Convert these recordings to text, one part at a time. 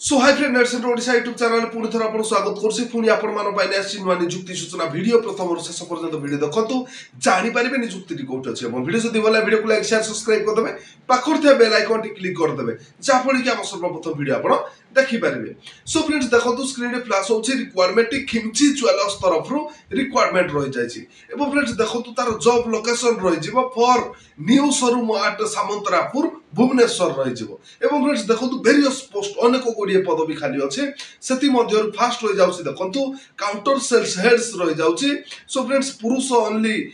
सो hi friend net centre Odisha YouTube channel पुणी थर आपन स्वागत करछि पुणी आपन मान पाइने आछि नुवा नियुक्ति सूचना वीडियो प्रथम शेष पर्यंत वीडियो देखंतु जानि परिबे नियुक्ति कोठी अछि एवं वीडियो जदि भला वीडियो को लाइक शेयर सब्सक्राइब कर देबे पाखर थे बेल आइकन टी क्लिक कर देबे जा फळी कि हम सर्वप्रथम वीडियो आपन देखि परिबे। सो फ्रेंड्स देखंतु स्क्रीन रे फ्लैश होछि रिक्वायरमेंट खिमची ज्वेलर्स तरफ रु रिक्वायरमेंट रहि जायछि एवं फ्रेंड्स देखंतु तार जॉब लोकेशन रहि जिवो for new showroom at Samantarapur Bhubaneswar रहि जिवो एवं फ्रेंड्स देखंतु वेरियस पोस्ट अनेक गुड़िए पदवी खाली अच्छे से फास्ट रही जाउछि देखंतु काउंटर सेल्स हेड्स रही जाउछि। सो फ्रेंड्स पुरुष ओनली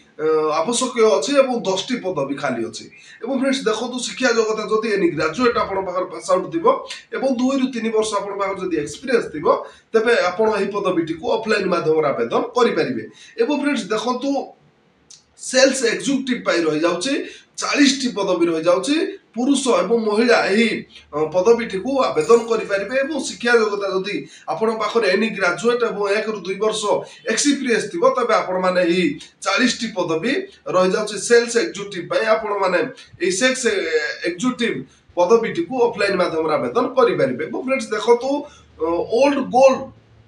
आवश्यक अच्छे और 10 टी पदवी खाली अच्छे एवं फ्रेंड्स देखंतु शिक्षा जगत जदि एनी ग्रेजुएट आपन पाखर पास आउट थिबो एवं 2 रु 3 वर्ष आपन पाखर जदि एक्सपीरियंस थिबो तबे आपन एही पदवीटी को ऑफलाइन माध्यम आवेदन करि परिबे एवं फ्रेंड्स देखंतु सेल्स एग्जीक्यूटिव पाई रही जाउछि 40 टी पदवी रही जाउछि पुरुष एवं महिला यही पदवीटी को आवेदन करें शिक्षा योग्यता जदि आपण पाखर एनी ग्रेजुएट और 1 रु 2 वर्ष एक्सपीरियंस थी तबे आपण माने 40 टी पदवी रही जाउछि सेल्स एग्जीक्यूटिव आपण माने सेल्स एग्जीक्यूटिव पदवीटी को ऑफलाइन माध्यम आवेदन करें। फ्रेंड्स देखो ओल्ड गोल्ड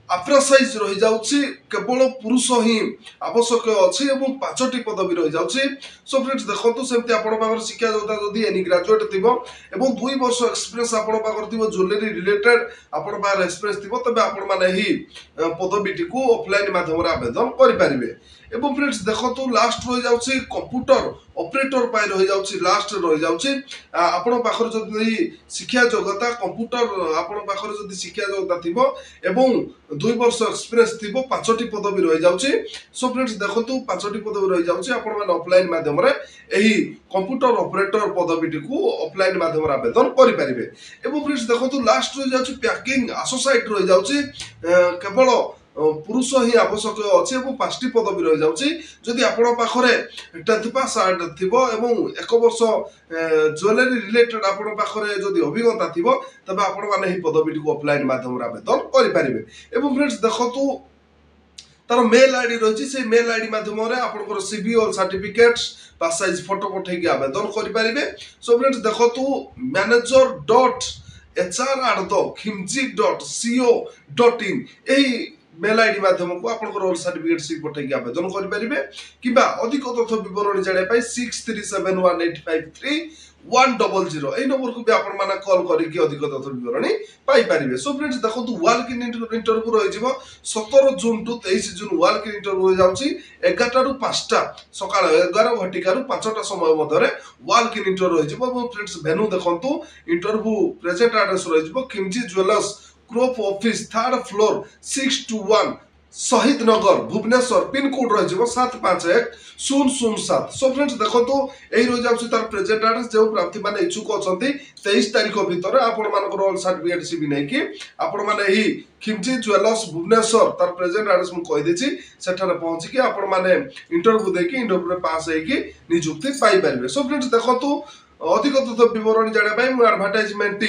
अप्रासाइज रही जाउछि केवल पुरुष ही आवश्यक अच्छे और 5 टी पदवी रही जाउछि। सो फ्रेंड्स देखंतु सेमती आपण पाखर शिक्षा योग्यता जदि एनी ग्रेजुएट थिबो एवं 2 वर्ष एक्सपीरियंस आपण पाखर थिबो ज्वेलरी रिलेटेड आपण पाखर एक्सपीरियंस थिबो तबे आपण माने ही पदवीटी को ऑफलाइन माध्यम आवेदन करि परिबे एवं फ्रेंड्स देखंतु लास्ट रही जाउछि कंप्यूटर ऑपरेटर पाई रही जाउछि लास्ट रही जाउछि आपण पाखर जदि शिक्षा योग्यता कंप्यूटर आपण पाखर जदि शिक्षा योग्यता थिबो एवं 2 वर्ष एक्सपीरियंस थिबो 5 टी पदवी रही जाउछि। सो फ्रेंड्स देखंतु 5 टी पदवी रही जाउछि आपण माने ऑफलाइन माध्यम रे एही कंप्यूटर ऑपरेटर पदवीटी को ऑफलाइन माध्यम आवेदन करि परिबे एवं फ्रेंड्स देखंतु लास्ट रही जाउछि पैकिंग एसोसिएट रही जाउछि केवल पुरुष ही आवश्यक अच्छे और 5 टी पदवी रही जाउछि जदि आपण पाखरे 10th पास आउट थिबो एवं 1 वर्ष ज्वेलरी रिलेटेड आपण पाखरे जदि अभिज्ञता थिबो तबे आपण माने ही पदवीटी को ऑफलाइन माध्यम आवेदन करि परिबे एवं फ्रेंड्स देखंतु तार मेल आईडी रही से मेल आईडी माध्यम आपंकर सीवी और सर्टिफिकेट्स पास साइज फोटो पठेकी आवेदन करें। सो फ्रेंड्स देखो manager.hr@khimji.co.in यही मेल आईडी माध्यम को आपंकर सर्टिफिकेट सी पठेकी आवेदन करें कि अधिक तथ्य विवरण जानापी 6371853100 यही नंबर को भी आपण माने कॉल करके अधिक तथ्य विवरणी पाई परिबे। सो फ्रेंड्स देखो वाल्क इन इंटरव्यू रही 17 June to 23 June walk in interview हो जाउछि 11 रु 5टा सकाळ 11 घटिका रु 5टा समय मधरे वाल्क इन इंटरव्यू रही फ्रेंड्स भेन्यू देखंतु इंटरव्यू प्रेजेंट एड्रेस रही Khimji jewellers crop office 3rd floor 621 शहीद नगर भुवनेश्वर पिन कोड रही 751007। सो फ्रेंड्स देखो यही रही जाउछि तार प्रेजेंट एड्रेस जो प्रार्थी माने इच्छुक अछंती 23 तारिख भीतर आपण मानकर ऑल सर्टिफिकेट सीबी नै कि आपण माने ही खिमजी ज्वेलर्स भुवनेश्वर तार प्रेजेंट एड्रेस मु कहि देछि सेठाने पहुंची कि आपण माने इंटरव्यू देकी इंटरव्यू रे पास होई कि नियुक्ति पाई परिबे। सो फ्रेंड्स देखो अधिक तथ्य विवरण जानापी मुझे एडवर्टाइजमेंट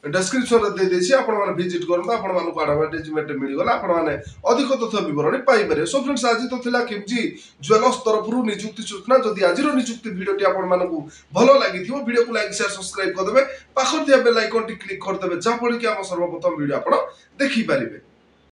डिस्क्रिप्शन दे देछि आपण माने विजिट करंता आपण मानको एडवर्टाइजमेंट मिल गला आपण माने अधिक तथ्य विवरण पाई पारे। सो फ्रेंड्स आज तो थिला खिमजी ज्वेलर्स तरफ रु नियुक्ति सूचना जदि आज नियुक्ति वीडियोटी आपण मानको भलो लागिथिबो वीडियो को लाइक शेयर सब्सक्राइब कर देबे पाखर दिया बेल आइकन टी क्लिक कर देबे जा फळ कि हम सर्वप्रथम वीडियो आपण देखि परिबे।